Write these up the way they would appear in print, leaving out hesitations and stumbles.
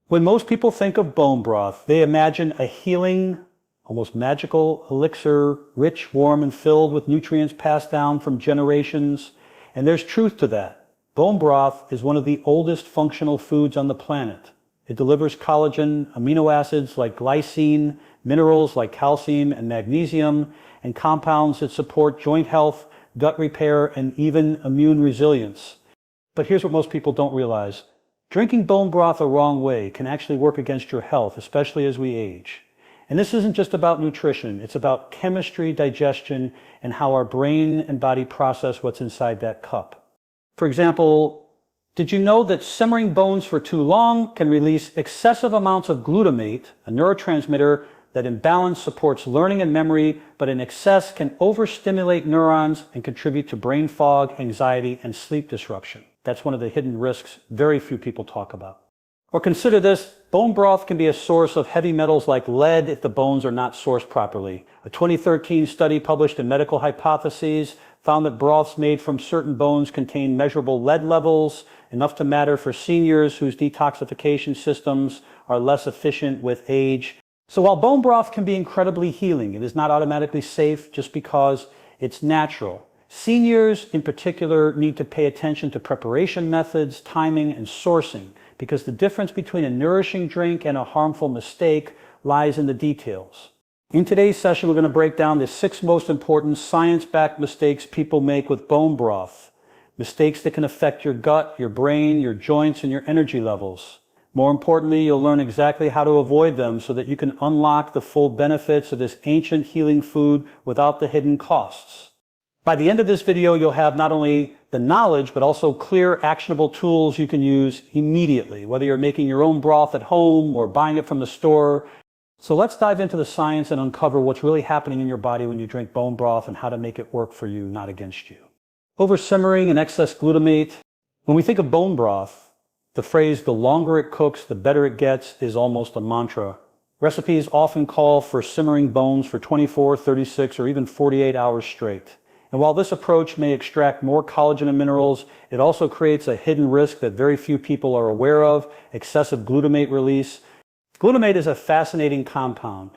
When most people think of bone broth, they imagine a healing, almost magical elixir, rich, warm, and filled with nutrients passed down from generations. And there's truth to that. Bone broth is one of the oldest functional foods on the planet. It delivers collagen, amino acids like glycine, minerals like calcium and magnesium, and compounds that support joint health, gut repair, and even immune resilience. But here's what most people don't realize. Drinking bone broth the wrong way can actually work against your health, especially as we age. And this isn't just about nutrition, it's about chemistry, digestion, and how our brain and body process what's inside that cup. For example, did you know that simmering bones for too long can release excessive amounts of glutamate, a neurotransmitter that in balance supports learning and memory, but in excess can overstimulate neurons and contribute to brain fog, anxiety, and sleep disruption? That's one of the hidden risks very few people talk about. Or consider this, bone broth can be a source of heavy metals like lead if the bones are not sourced properly. A 2013 study published in Medical Hypotheses found that broths made from certain bones contain measurable lead levels, enough to matter for seniors whose detoxification systems are less efficient with age. So while bone broth can be incredibly healing, it is not automatically safe just because it's natural. Seniors in particular need to pay attention to preparation methods, timing, and sourcing, because the difference between a nourishing drink and a harmful mistake lies in the details. In today's session, we're going to break down the 6 most important science-backed mistakes people make with bone broth. Mistakes that can affect your gut, your brain, your joints, and your energy levels. More importantly, you'll learn exactly how to avoid them so that you can unlock the full benefits of this ancient healing food without the hidden costs. By the end of this video, you'll have not only the knowledge, but also clear, actionable tools you can use immediately, whether you're making your own broth at home or buying it from the store. So let's dive into the science and uncover what's really happening in your body when you drink bone broth and how to make it work for you, not against you. Over-simmering and excess glutamate. When we think of bone broth, the phrase, the longer it cooks, the better it gets, is almost a mantra. Recipes often call for simmering bones for 24, 36, or even 48 hours straight. And while this approach may extract more collagen and minerals, it also creates a hidden risk that very few people are aware of: excessive glutamate release. Glutamate is a fascinating compound.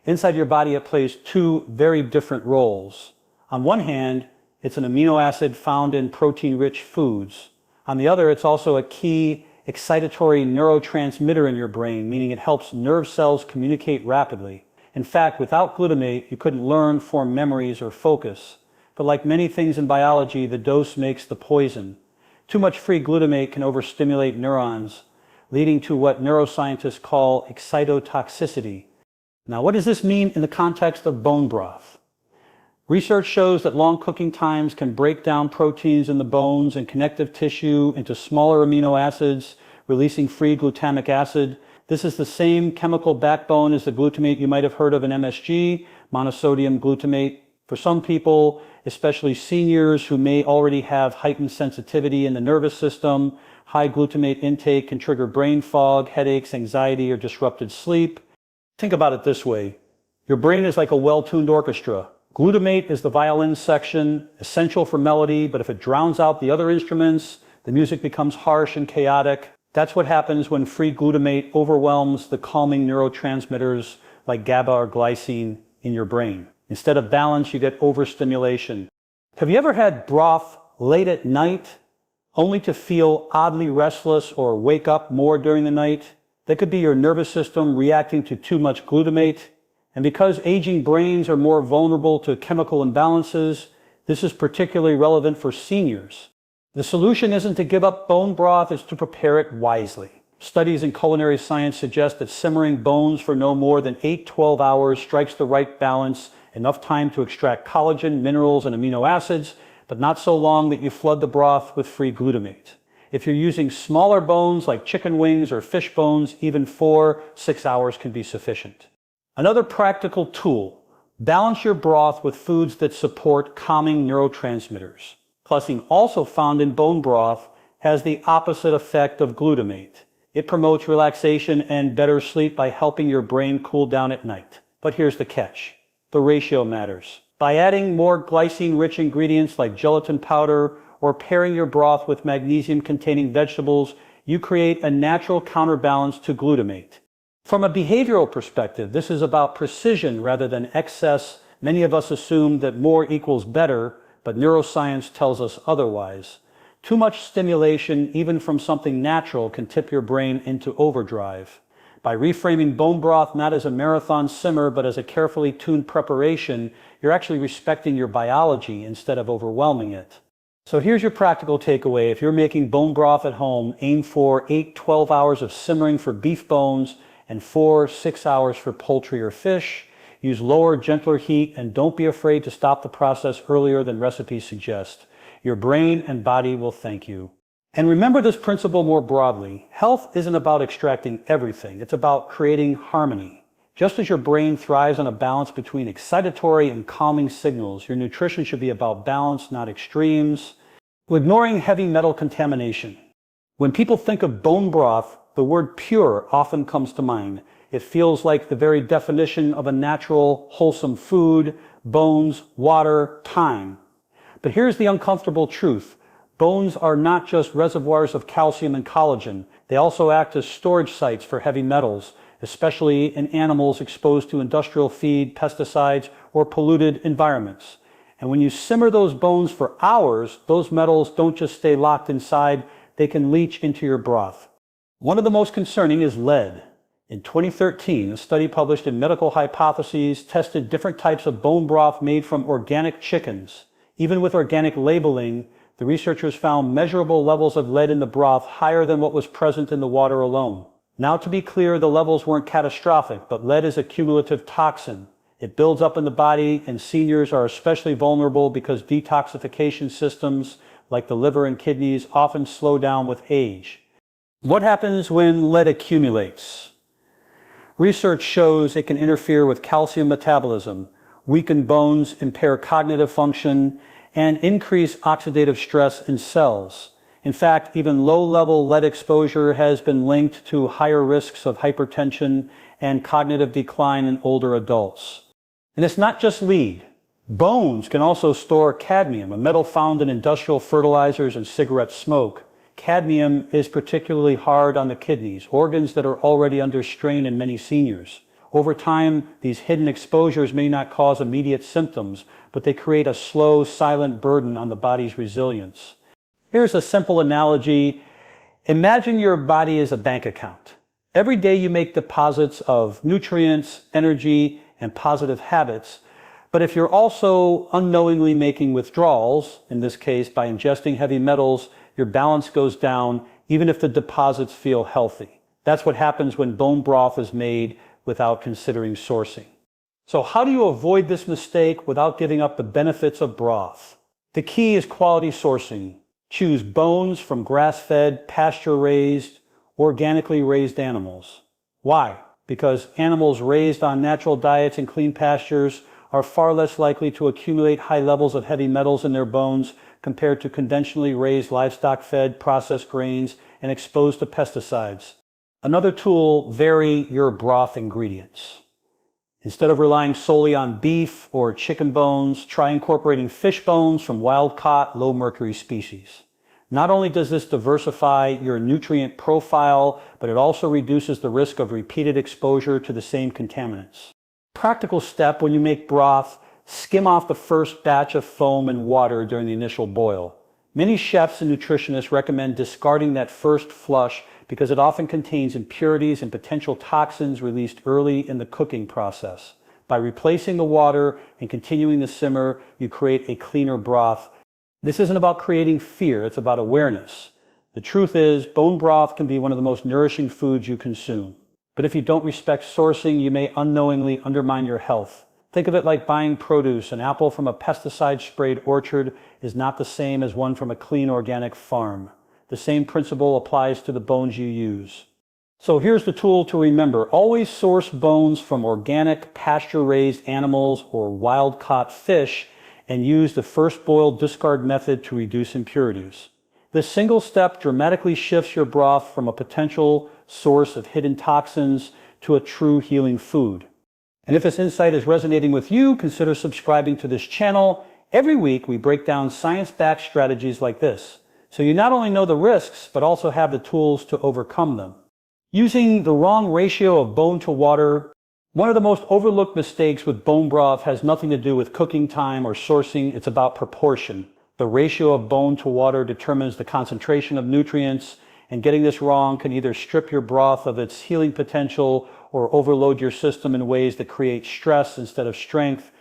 Inside your body, it plays 2 very different roles. On one hand, it's an amino acid found in protein-rich foods. On the other, it's also a key excitatory neurotransmitter in your brain, meaning it helps nerve cells communicate rapidly. In fact, without glutamate, you couldn't learn, form memories, or focus. But like many things in biology, the dose makes the poison. Too much free glutamate can overstimulate neurons, leading to what neuroscientists call excitotoxicity. Now, what does this mean in the context of bone broth? Research shows that long cooking times can break down proteins in the bones and connective tissue into smaller amino acids, releasing free glutamic acid. This is the same chemical backbone as the glutamate you might have heard of in MSG, monosodium glutamate. For some people, especially seniors who may already have heightened sensitivity in the nervous system, high glutamate intake can trigger brain fog, headaches, anxiety, or disrupted sleep. Think about it this way. Your brain is like a well-tuned orchestra. Glutamate is the violin section, essential for melody, but if it drowns out the other instruments, the music becomes harsh and chaotic. That's what happens when free glutamate overwhelms the calming neurotransmitters like GABA or glycine in your brain. Instead of balance, you get overstimulation. Have you ever had broth late at night, only to feel oddly restless or wake up more during the night? That could be your nervous system reacting to too much glutamate. And because aging brains are more vulnerable to chemical imbalances, this is particularly relevant for seniors. The solution isn't to give up bone broth, it's to prepare it wisely. Studies in culinary science suggest that simmering bones for no more than 8-12 hours strikes the right balance, enough time to extract collagen, minerals, and amino acids, but not so long that you flood the broth with free glutamate. If you're using smaller bones like chicken wings or fish bones, even 4-6 hours can be sufficient. Another practical tool: balance your broth with foods that support calming neurotransmitters. Glycine, also found in bone broth, has the opposite effect of glutamate. It promotes relaxation and better sleep by helping your brain cool down at night. But here's the catch. The ratio matters. By adding more glycine-rich ingredients like gelatin powder or pairing your broth with magnesium-containing vegetables, You create a natural counterbalance to glutamate. From a behavioral perspective, this is about precision rather than excess. Many of us assume that more equals better, but neuroscience tells us otherwise. Too much stimulation, even from something natural, can tip your brain into overdrive. By reframing bone broth not as a marathon simmer, but as a carefully tuned preparation, you're actually respecting your biology instead of overwhelming it. So here's your practical takeaway. If you're making bone broth at home, aim for 8-12 hours of simmering for beef bones and 4-6 hours for poultry or fish. Use lower, gentler heat, and don't be afraid to stop the process earlier than recipes suggest. Your brain and body will thank you. And remember this principle more broadly. Health isn't about extracting everything. It's about creating harmony. Just as your brain thrives on a balance between excitatory and calming signals, your nutrition should be about balance, not extremes. Ignoring heavy metal contamination. When people think of bone broth, the word pure often comes to mind. It feels like the very definition of a natural, wholesome food: bones, water, thyme. But here's the uncomfortable truth. Bones are not just reservoirs of calcium and collagen. They also act as storage sites for heavy metals, especially in animals exposed to industrial feed, pesticides, or polluted environments. And when you simmer those bones for hours, those metals don't just stay locked inside, they can leach into your broth. One of the most concerning is lead. In 2013, a study published in Medical Hypotheses tested different types of bone broth made from organic chickens. Even with organic labeling, the researchers found measurable levels of lead in the broth higher than what was present in the water alone. Now, to be clear, the levels weren't catastrophic, but lead is a cumulative toxin. It builds up in the body, and seniors are especially vulnerable because detoxification systems like the liver and kidneys often slow down with age. What happens when lead accumulates? Research shows it can interfere with calcium metabolism, weaken bones, impair cognitive function, and increase oxidative stress in cells. In fact, even low-level lead exposure has been linked to higher risks of hypertension and cognitive decline in older adults. And it's not just lead. Bones can also store cadmium, a metal found in industrial fertilizers and cigarette smoke. Cadmium is particularly hard on the kidneys, organs that are already under strain in many seniors. Over time, these hidden exposures may not cause immediate symptoms, but they create a slow, silent burden on the body's resilience. Here's a simple analogy. Imagine your body as a bank account. Every day you make deposits of nutrients, energy, and positive habits, but if you're also unknowingly making withdrawals, in this case by ingesting heavy metals, your balance goes down even if the deposits feel healthy. That's what happens when bone broth is made without considering sourcing. So how do you avoid this mistake without giving up the benefits of broth? The key is quality sourcing. Choose bones from grass-fed, pasture-raised, organically raised animals. Why? Because animals raised on natural diets and clean pastures are far less likely to accumulate high levels of heavy metals in their bones compared to conventionally raised livestock-fed, processed grains, and exposed to pesticides. Another tool, vary your broth ingredients. Instead of relying solely on beef or chicken bones, try incorporating fish bones from wild-caught, low-mercury species. Not only does this diversify your nutrient profile, but it also reduces the risk of repeated exposure to the same contaminants. Practical step: when you make broth, skim off the first batch of foam and water during the initial boil. Many chefs and nutritionists recommend discarding that first flush because it often contains impurities and potential toxins released early in the cooking process. By replacing the water and continuing to simmer, you create a cleaner broth. This isn't about creating fear, it's about awareness. The truth is, bone broth can be one of the most nourishing foods you consume. But if you don't respect sourcing, you may unknowingly undermine your health. Think of it like buying produce. An apple from a pesticide-sprayed orchard is not the same as one from a clean organic farm. The same principle applies to the bones you use. So here's the tool to remember. Always source bones from organic, pasture-raised animals or wild-caught fish, and use the first boil discard method to reduce impurities. This single step dramatically shifts your broth from a potential source of hidden toxins to a true healing food. And if this insight is resonating with you, consider subscribing to this channel. Every week we break down science-backed strategies like this. So you not only know the risks, but also have the tools to overcome them. Using the wrong ratio of bone to water. One of the most overlooked mistakes with bone broth has nothing to do with cooking time or sourcing. It's about proportion. The ratio of bone to water determines the concentration of nutrients, and getting this wrong can either strip your broth of its healing potential or overload your system in ways that create stress instead of strength.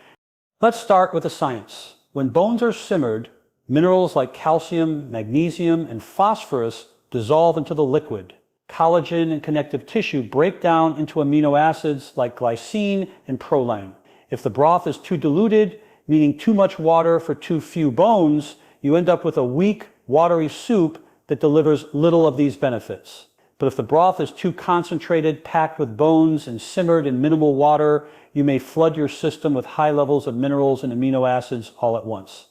Let's start with the science. When bones are simmered, minerals like calcium, magnesium, and phosphorus dissolve into the liquid. Collagen and connective tissue break down into amino acids like glycine and proline. If the broth is too diluted, meaning too much water for too few bones, you end up with a weak, watery soup that delivers little of these benefits. But if the broth is too concentrated, packed with bones, and simmered in minimal water, you may flood your system with high levels of minerals and amino acids all at once.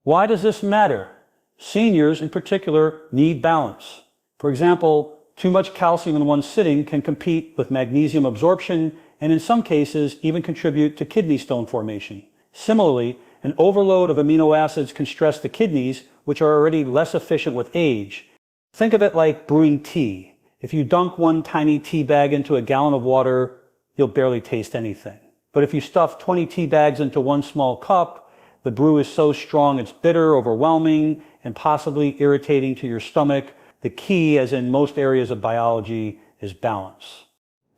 Why does this matter? Seniors, in particular, need balance. For example, too much calcium in one sitting can compete with magnesium absorption and in some cases even contribute to kidney stone formation. Similarly, an overload of amino acids can stress the kidneys, which are already less efficient with age. Think of it like brewing tea. If you dunk one tiny tea bag into a gallon of water, you'll barely taste anything. But if you stuff 20 tea bags into one small cup, the brew is so strong it's bitter, overwhelming, and possibly irritating to your stomach. The key, as in most areas of biology, is balance.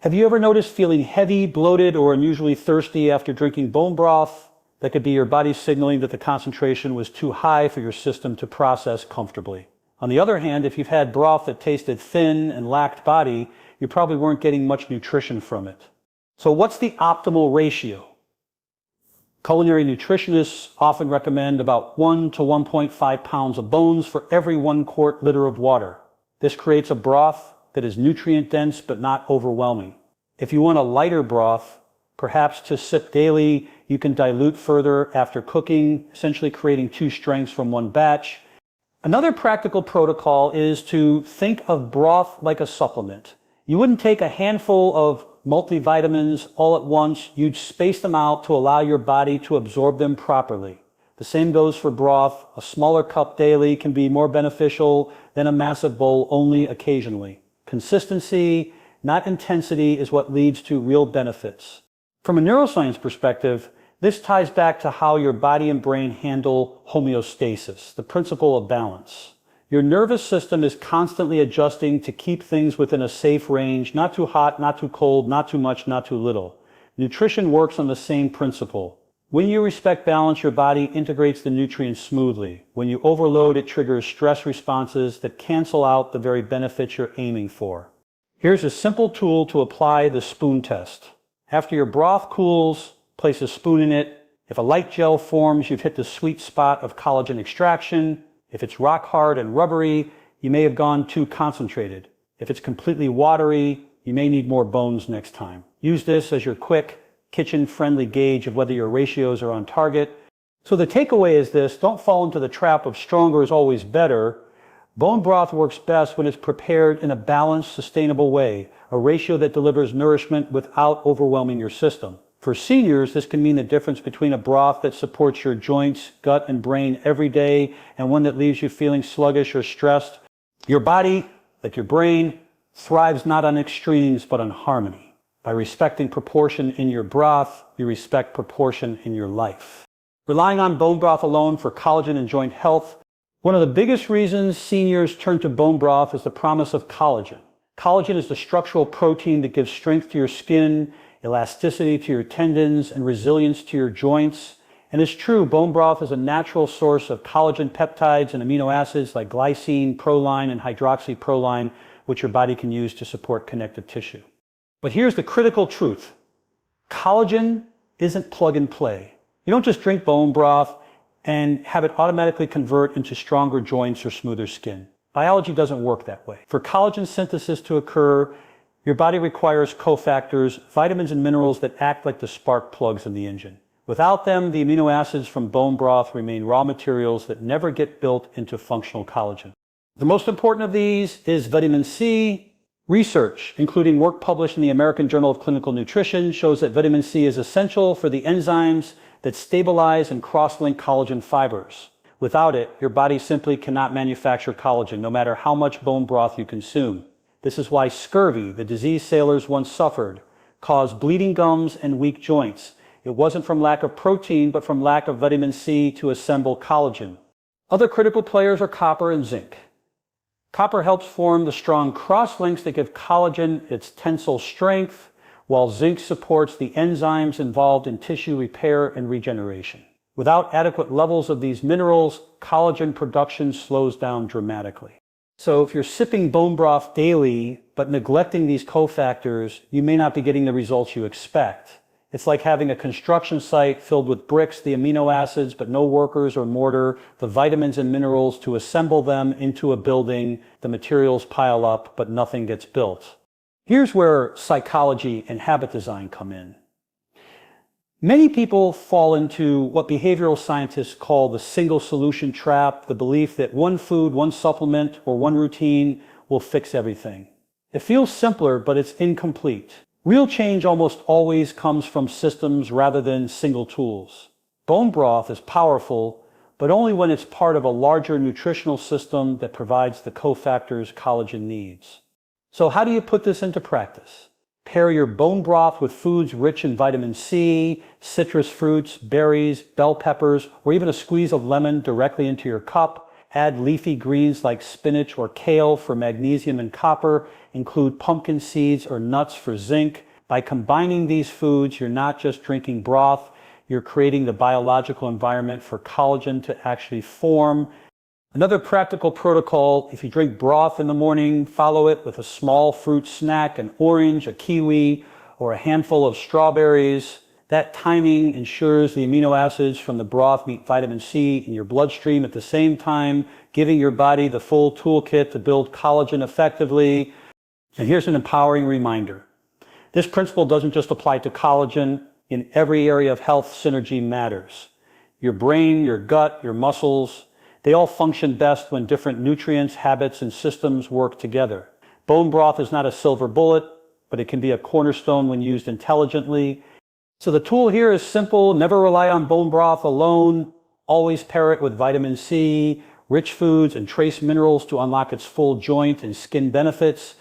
Have you ever noticed feeling heavy, bloated, or unusually thirsty after drinking bone broth? That could be your body signaling that the concentration was too high for your system to process comfortably. On the other hand, if you've had broth that tasted thin and lacked body, you probably weren't getting much nutrition from it. So what's the optimal ratio? Culinary nutritionists often recommend about 1 to 1.5 pounds of bones for every 1 quart liter of water. This creates a broth that is nutrient dense but not overwhelming. If you want a lighter broth, perhaps to sip daily, you can dilute further after cooking, essentially creating 2 strengths from 1 batch. Another practical protocol is to think of broth like a supplement. You wouldn't take a handful of multivitamins all at once. You'd space them out to allow your body to absorb them properly. The same goes for broth. A smaller cup daily can be more beneficial than a massive bowl only occasionally. Consistency, not intensity, is what leads to real benefits. From a neuroscience perspective, this ties back to how your body and brain handle homeostasis, the principle of balance. Your nervous system is constantly adjusting to keep things within a safe range, not too hot, not too cold, not too much, not too little. Nutrition works on the same principle. When you respect balance, your body integrates the nutrients smoothly. When you overload, it triggers stress responses that cancel out the very benefits you're aiming for. Here's a simple tool to apply the spoon test. After your broth cools, place a spoon in it. If a light gel forms, you've hit the sweet spot of collagen extraction. If it's rock hard and rubbery, you may have gone too concentrated. If it's completely watery, you may need more bones next time. Use this as your quick, kitchen-friendly gauge of whether your ratios are on target. So the takeaway is this: don't fall into the trap of stronger is always better. Bone broth works best when it's prepared in a balanced, sustainable way, a ratio that delivers nourishment without overwhelming your system. For seniors, this can mean the difference between a broth that supports your joints, gut, and brain every day and one that leaves you feeling sluggish or stressed. Your body, like your brain, thrives not on extremes but on harmony. By respecting proportion in your broth, you respect proportion in your life. Relying on bone broth alone for collagen and joint health. One of the biggest reasons seniors turn to bone broth is the promise of collagen. Collagen is the structural protein that gives strength to your skin, elasticity to your tendons, and resilience to your joints. And it's true, bone broth is a natural source of collagen peptides and amino acids like glycine, proline, and hydroxyproline, which your body can use to support connective tissue. But here's the critical truth. Collagen isn't plug and play. You don't just drink bone broth and have it automatically convert into stronger joints or smoother skin. Biology doesn't work that way. For collagen synthesis to occur, your body requires cofactors, vitamins and minerals that act like the spark plugs in the engine. Without them, the amino acids from bone broth remain raw materials that never get built into functional collagen. The most important of these is vitamin C. Research, including work published in the American Journal of Clinical Nutrition, shows that vitamin C is essential for the enzymes that stabilize and cross-link collagen fibers. Without it, your body simply cannot manufacture collagen, no matter how much bone broth you consume. This is why scurvy, the disease sailors once suffered, caused bleeding gums and weak joints. It wasn't from lack of protein, but from lack of vitamin C to assemble collagen. Other critical players are copper and zinc. Copper helps form the strong cross-links that give collagen its tensile strength, while zinc supports the enzymes involved in tissue repair and regeneration. Without adequate levels of these minerals, collagen production slows down dramatically. So if you're sipping bone broth daily, but neglecting these cofactors, you may not be getting the results you expect. It's like having a construction site filled with bricks, the amino acids, but no workers or mortar, the vitamins and minerals to assemble them into a building. The materials pile up, but nothing gets built. Here's where psychology and habit design come in. Many people fall into what behavioral scientists call the single solution trap, the belief that one food, one supplement, or one routine will fix everything. It feels simpler, but it's incomplete. Real change almost always comes from systems rather than single tools. Bone broth is powerful, but only when it's part of a larger nutritional system that provides the cofactors collagen needs. So how do you put this into practice? Pair your bone broth with foods rich in vitamin C, citrus fruits, berries, bell peppers, or even a squeeze of lemon directly into your cup. Add leafy greens like spinach or kale for magnesium and copper. Include pumpkin seeds or nuts for zinc. By combining these foods, you're not just drinking broth, you're creating the biological environment for collagen to actually form. Another practical protocol, if you drink broth in the morning, follow it with a small fruit snack, an orange, a kiwi, or a handful of strawberries. That timing ensures the amino acids from the broth meet vitamin C in your bloodstream at the same time, giving your body the full toolkit to build collagen effectively. And here's an empowering reminder. This principle doesn't just apply to collagen. In every area of health, synergy matters. Your brain, your gut, your muscles, they all function best when different nutrients, habits, and systems work together. Bone broth is not a silver bullet, but it can be a cornerstone when used intelligently. So the tool here is simple. Never rely on bone broth alone. Always pair it with vitamin C, rich foods, and trace minerals to unlock its full joint and skin benefits.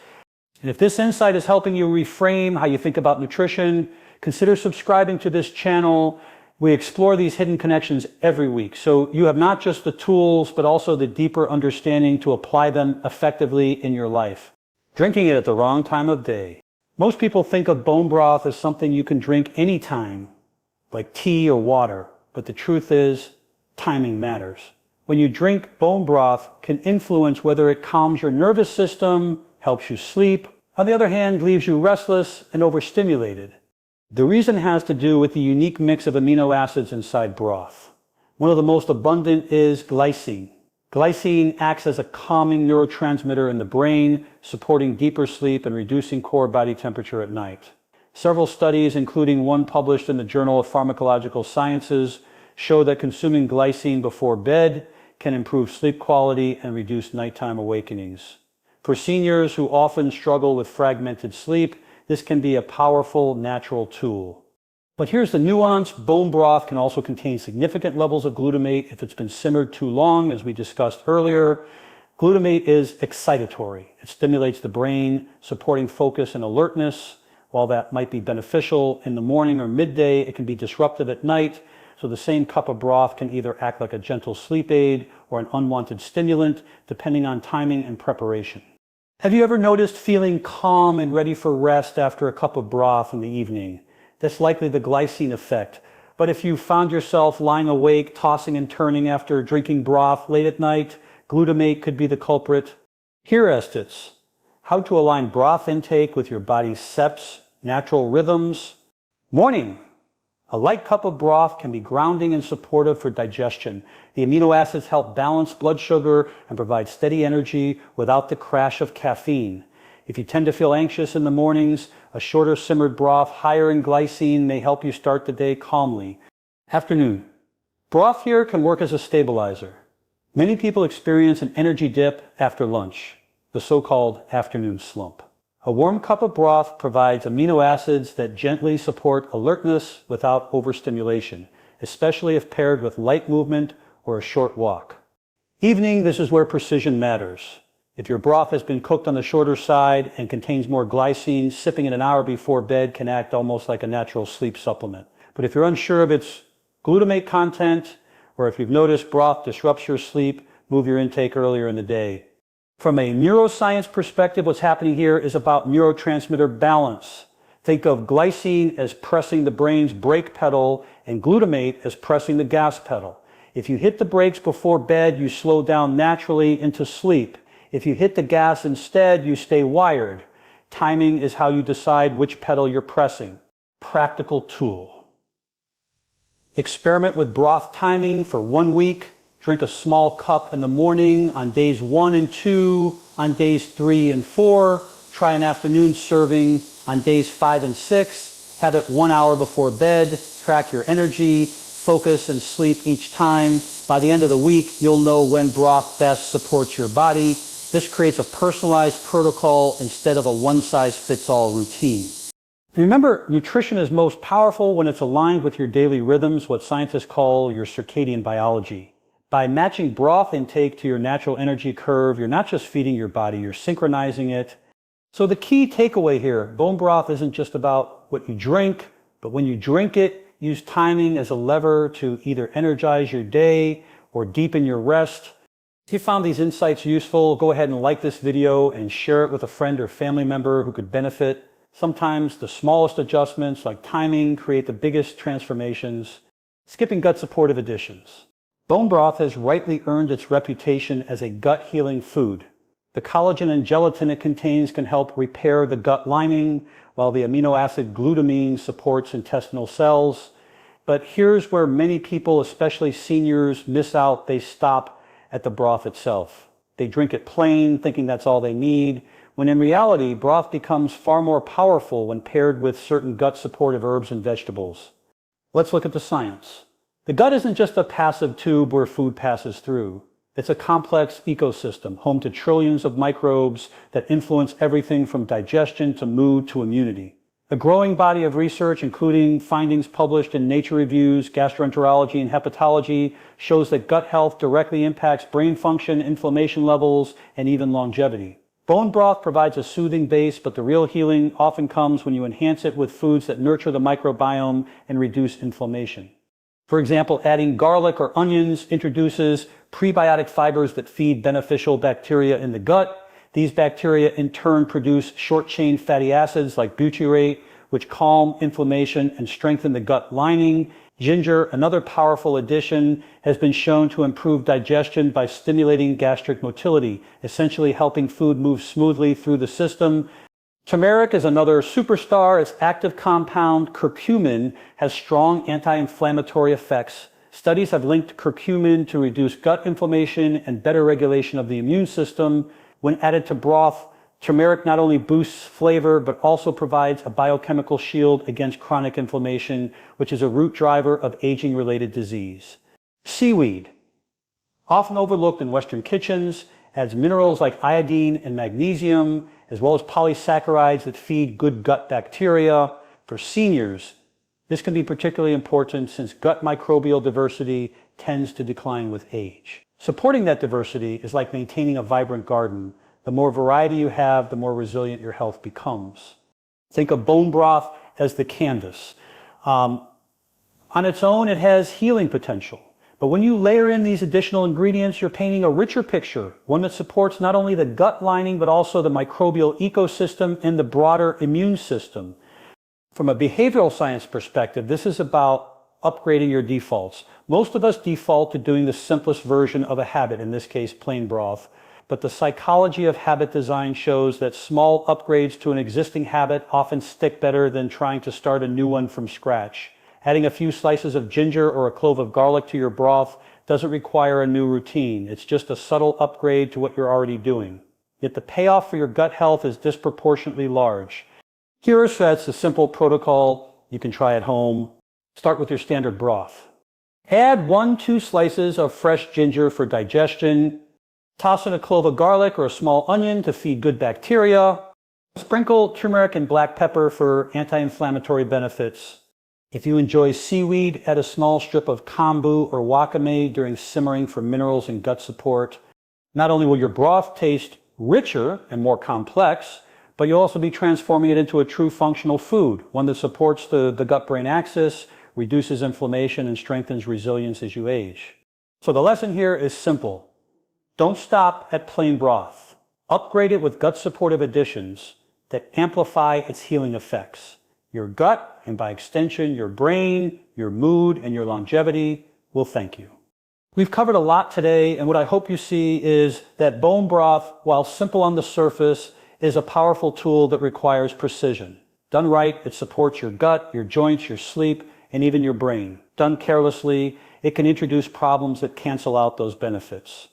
And if this insight is helping you reframe how you think about nutrition, consider subscribing to this channel. We explore these hidden connections every week, so you have not just the tools, but also the deeper understanding to apply them effectively in your life. Drinking it at the wrong time of day. Most people think of bone broth as something you can drink anytime, like tea or water, but the truth is, timing matters. When you drink bone broth, can influence whether it calms your nervous system, helps you sleep, on the other hand, leaves you restless and overstimulated. The reason has to do with the unique mix of amino acids inside broth. One of the most abundant is glycine. Glycine acts as a calming neurotransmitter in the brain, supporting deeper sleep and reducing core body temperature at night. Several studies, including one published in the Journal of Pharmacological Sciences, show that consuming glycine before bed can improve sleep quality and reduce nighttime awakenings. For seniors who often struggle with fragmented sleep, this can be a powerful natural tool. But here's the nuance. Bone broth can also contain significant levels of glutamate if it's been simmered too long, as we discussed earlier. Glutamate is excitatory. It stimulates the brain, supporting focus and alertness. While that might be beneficial in the morning or midday, it can be disruptive at night. So the same cup of broth can either act like a gentle sleep aid or an unwanted stimulant, depending on timing and preparation. Have you ever noticed feeling calm and ready for rest after a cup of broth in the evening? That's likely the glycine effect. But if you found yourself lying awake, tossing and turning after drinking broth late at night, glutamate could be the culprit. Here, Estes, how to align broth intake with your body's SEPs, natural rhythms. Morning. A light cup of broth can be grounding and supportive for digestion. The amino acids help balance blood sugar and provide steady energy without the crash of caffeine. If you tend to feel anxious in the mornings, a shorter simmered broth higher in glycine may help you start the day calmly. Afternoon. Broth here can work as a stabilizer. Many people experience an energy dip after lunch, the so-called afternoon slump. A warm cup of broth provides amino acids that gently support alertness without overstimulation, especially if paired with light movement or a short walk. Evening, this is where precision matters. If your broth has been cooked on the shorter side and contains more glycine, sipping it an hour before bed can act almost like a natural sleep supplement. But if you're unsure of its glutamate content, or if you've noticed broth disrupts your sleep, move your intake earlier in the day. From a neuroscience perspective, what's happening here is about neurotransmitter balance. Think of glycine as pressing the brain's brake pedal and glutamate as pressing the gas pedal. If you hit the brakes before bed, you slow down naturally into sleep. If you hit the gas instead, you stay wired. Timing is how you decide which pedal you're pressing. Practical tool. Experiment with broth timing for 1 week. Drink a small cup in the morning on days 1 and 2, on days 3 and 4. Try an afternoon serving on days 5 and 6. Have it 1 hour before bed. Track your energy, focus, and sleep each time. By the end of the week, you'll know when broth best supports your body. This creates a personalized protocol instead of a one-size-fits-all routine. Remember, nutrition is most powerful when it's aligned with your daily rhythms, what scientists call your circadian biology. By matching broth intake to your natural energy curve, you're not just feeding your body, you're synchronizing it. So the key takeaway here, bone broth isn't just about what you drink, but when you drink it, use timing as a lever to either energize your day or deepen your rest. If you found these insights useful, go ahead and like this video and share it with a friend or family member who could benefit. Sometimes the smallest adjustments like timing create the biggest transformations. Skipping gut supportive additions. Bone broth has rightly earned its reputation as a gut healing food. The collagen and gelatin it contains can help repair the gut lining, while the amino acid glutamine supports intestinal cells. But here's where many people, especially seniors, miss out. They stop at the broth itself. They drink it plain, thinking that's all they need, when in reality, broth becomes far more powerful when paired with certain gut-supportive herbs and vegetables. Let's look at the science. The gut isn't just a passive tube where food passes through. It's a complex ecosystem, home to trillions of microbes that influence everything from digestion to mood to immunity. A growing body of research, including findings published in Nature Reviews, Gastroenterology, and Hepatology, shows that gut health directly impacts brain function, inflammation levels, and even longevity. Bone broth provides a soothing base, but the real healing often comes when you enhance it with foods that nurture the microbiome and reduce inflammation. For example, adding garlic or onions introduces prebiotic fibers that feed beneficial bacteria in the gut. These bacteria in turn produce short-chain fatty acids like butyrate, which calm inflammation and strengthen the gut lining. Ginger, another powerful addition, has been shown to improve digestion by stimulating gastric motility, essentially helping food move smoothly through the system. Turmeric is another superstar. Its active compound, curcumin, has strong anti-inflammatory effects. Studies have linked curcumin to reduce gut inflammation and better regulation of the immune system. When added to broth, turmeric not only boosts flavor, but also provides a biochemical shield against chronic inflammation, which is a root driver of aging-related disease. Seaweed, often overlooked in Western kitchens, adds minerals like iodine and magnesium, as well as polysaccharides that feed good gut bacteria. For seniors, this can be particularly important since gut microbial diversity tends to decline with age. Supporting that diversity is like maintaining a vibrant garden. The more variety you have, the more resilient your health becomes. Think of bone broth as the canvas. On its own, it has healing potential. But when you layer in these additional ingredients, you're painting a richer picture, one that supports not only the gut lining, but also the microbial ecosystem and the broader immune system. From a behavioral science perspective, this is about upgrading your defaults. Most of us default to doing the simplest version of a habit, in this case, plain broth. But the psychology of habit design shows that small upgrades to an existing habit often stick better than trying to start a new one from scratch. Adding a few slices of ginger or a clove of garlic to your broth doesn't require a new routine. It's just a subtle upgrade to what you're already doing. Yet the payoff for your gut health is disproportionately large. Here are sets, a simple protocol you can try at home. Start with your standard broth. Add 1-2 slices of fresh ginger for digestion. Toss in a clove of garlic or a small onion to feed good bacteria. Sprinkle turmeric and black pepper for anti-inflammatory benefits. If you enjoy seaweed, add a small strip of kombu or wakame during simmering for minerals and gut support. Not only will your broth taste richer and more complex, but you'll also be transforming it into a true functional food, one that supports the gut-brain axis, reduces inflammation, and strengthens resilience as you age. So the lesson here is simple. Don't stop at plain broth. Upgrade it with gut-supportive additions that amplify its healing effects. Your gut, and by extension, your brain, your mood, and your longevity will thank you. We've covered a lot today, and what I hope you see is that bone broth, while simple on the surface, is a powerful tool that requires precision. Done right, it supports your gut, your joints, your sleep, and even your brain. Done carelessly, it can introduce problems that cancel out those benefits.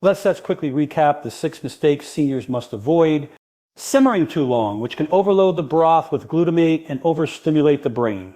Let's quickly recap the 6 mistakes seniors must avoid. Simmering too long, which can overload the broth with glutamate and overstimulate the brain.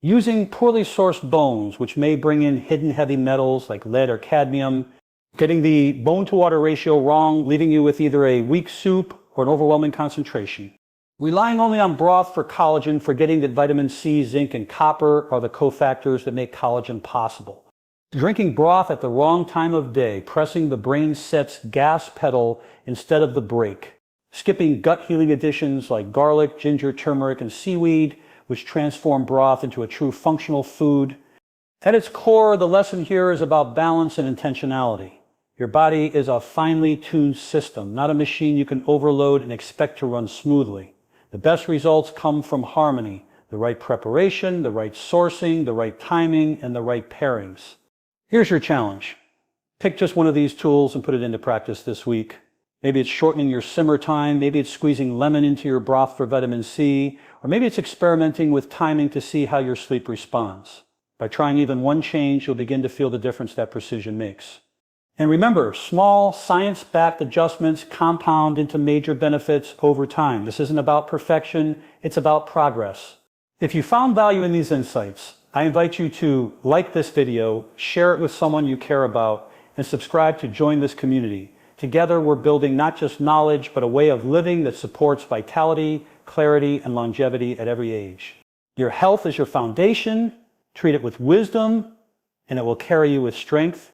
Using poorly sourced bones, which may bring in hidden heavy metals like lead or cadmium. Getting the bone-to-water ratio wrong, leaving you with either a weak soup or an overwhelming concentration. Relying only on broth for collagen, forgetting that vitamin C, zinc, and copper are the cofactors that make collagen possible. Drinking broth at the wrong time of day, pressing the brain set's gas pedal instead of the brake. Skipping gut healing additions like garlic, ginger, turmeric, and seaweed, which transform broth into a true functional food. At its core, the lesson here is about balance and intentionality. Your body is a finely tuned system, not a machine you can overload and expect to run smoothly. The best results come from harmony, the right preparation, the right sourcing, the right timing, and the right pairings. Here's your challenge. Pick just one of these tools and put it into practice this week. Maybe it's shortening your simmer time, maybe it's squeezing lemon into your broth for vitamin C, or maybe it's experimenting with timing to see how your sleep responds. By trying even one change, you'll begin to feel the difference that precision makes. And remember, small, science-backed adjustments compound into major benefits over time. This isn't about perfection, it's about progress. If you found value in these insights, I invite you to like this video, share it with someone you care about, and subscribe to join this community. Together, we're building not just knowledge, but a way of living that supports vitality, clarity, and longevity at every age. Your health is your foundation. Treat it with wisdom, and it will carry you with strength